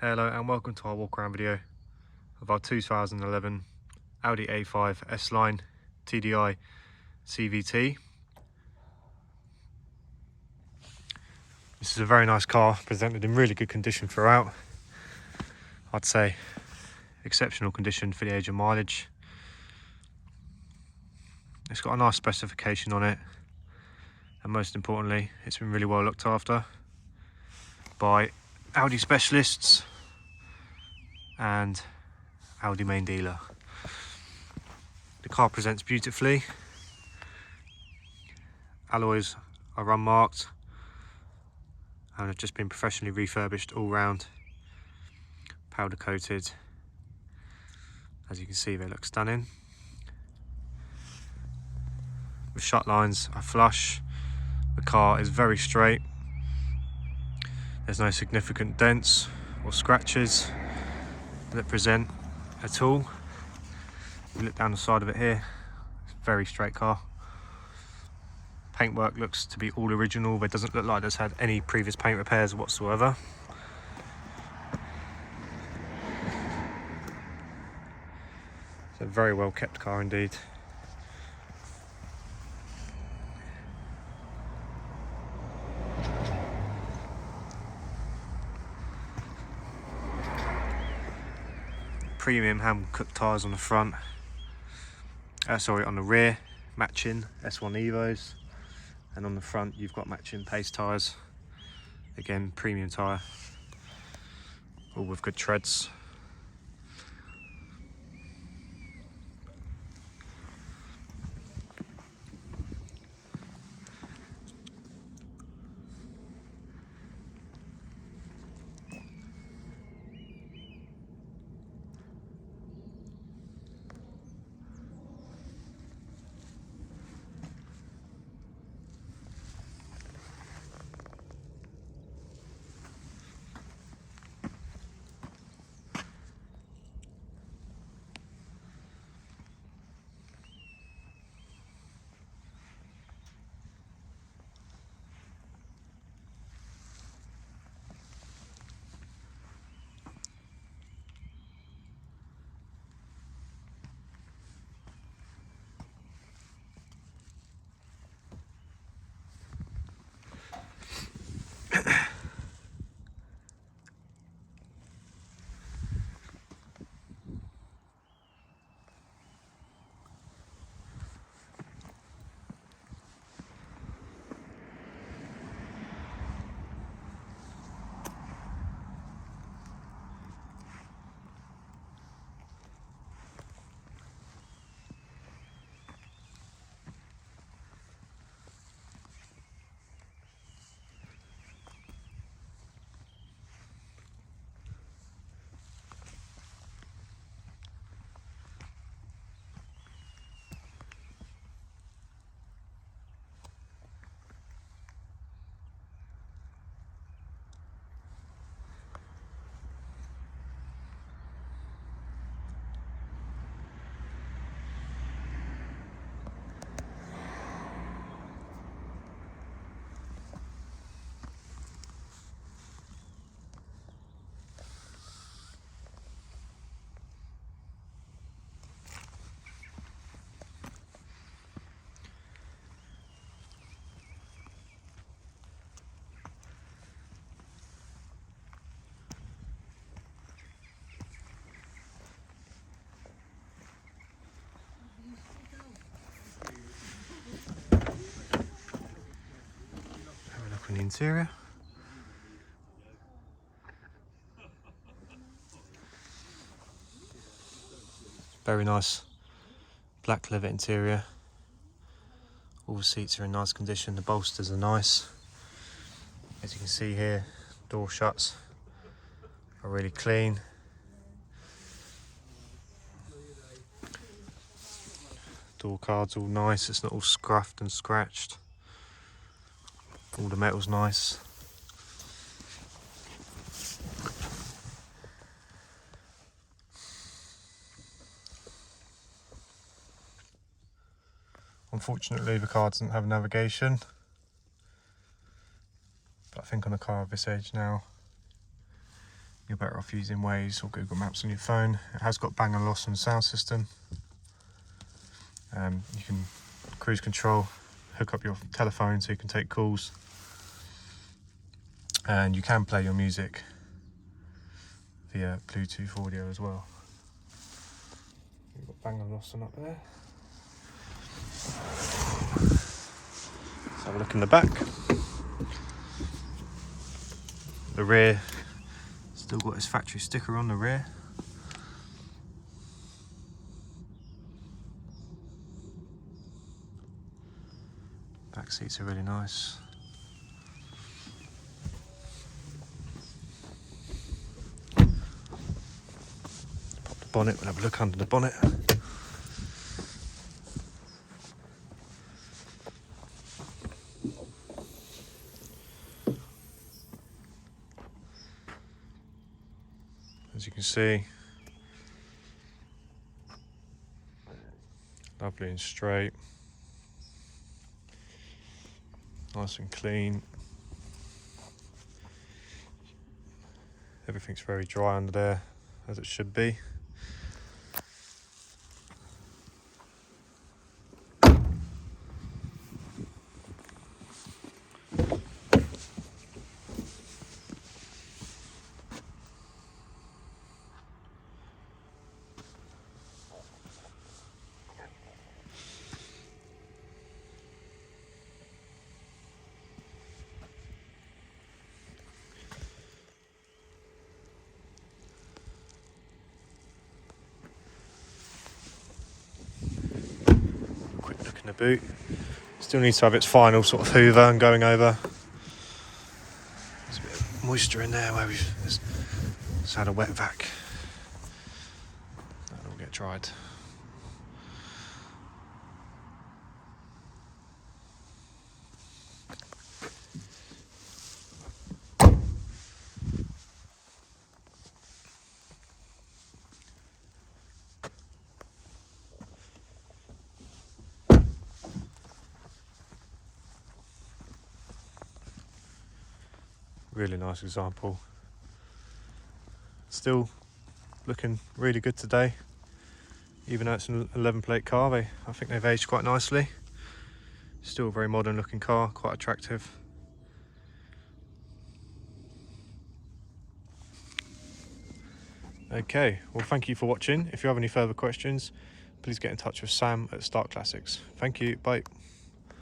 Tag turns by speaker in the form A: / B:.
A: Hello and welcome to our walk around video of our 2011 Audi A5 S-Line TDI CVT. This is a very nice car, presented in really good condition throughout. I'd say exceptional condition for the age of mileage. It's got a nice specification on it, and most importantly it's been really well looked after by Audi specialists and Audi main dealer. The car presents beautifully. Alloys are unmarked and have just been professionally refurbished all round, powder coated. As you can see, they look stunning. The shut lines are flush. The car is very straight. There's no significant dents or scratches that present at all. If you look down the side of it here, it's a very straight car. Paintwork looks to be all original. There doesn't look like it's had any previous paint repairs whatsoever. It's a very well kept car indeed. Premium hand cooked tyres on the front, on the rear, matching S1 Evos, and on the front you've got matching Pace tyres, again premium tyre, all with good treads. The interior, very nice black leather interior. All the seats are in nice condition, the bolsters are nice. As you can see here, door shuts are really clean. Door cards all nice, it's not all scruffed and scratched. All the metal's nice. Unfortunately the car doesn't have navigation, but I think on a car of this age now you're better off using Waze or Google Maps on your phone. It has got Bang Olufsen sound system. You can cruise control, hook up your telephone so you can take calls, and you can play your music via Bluetooth audio as well. You've got Bang Olufsen up there. Let's have a look in the back. The rear still got its factory sticker on the rear. Back seats are really nice. Pop the bonnet, we'll have a look under the bonnet. As you can see, lovely and straight, nice and clean. Everything's very dry under there, as it should be. In the boot, still needs to have its final sort of hoover and going over. There's a bit of moisture in there where we've just had a wet vac. That'll all get dried. Really nice example. Still looking really good today, even though it's an 11 plate car. I think they've aged quite nicely. Still a very modern looking car, quite attractive. Okay, well, thank you for watching. If you have any further questions, please get in touch with Sam at Start Classics. Thank you, bye.